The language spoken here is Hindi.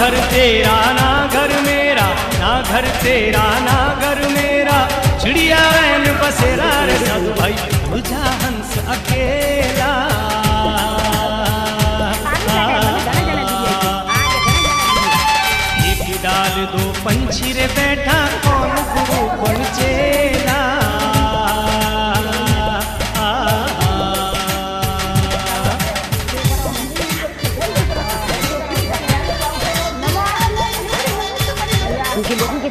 घर तेरा ना घर मेरा, ना घर तेरा ना घर मेरा, चिड़िया रैन बसेरा रे साधु भाई तुझा हंस अकेला। एक डाल दो पंछी रे बैठा, कौन गुरु कौन चेला। उनके लोगों के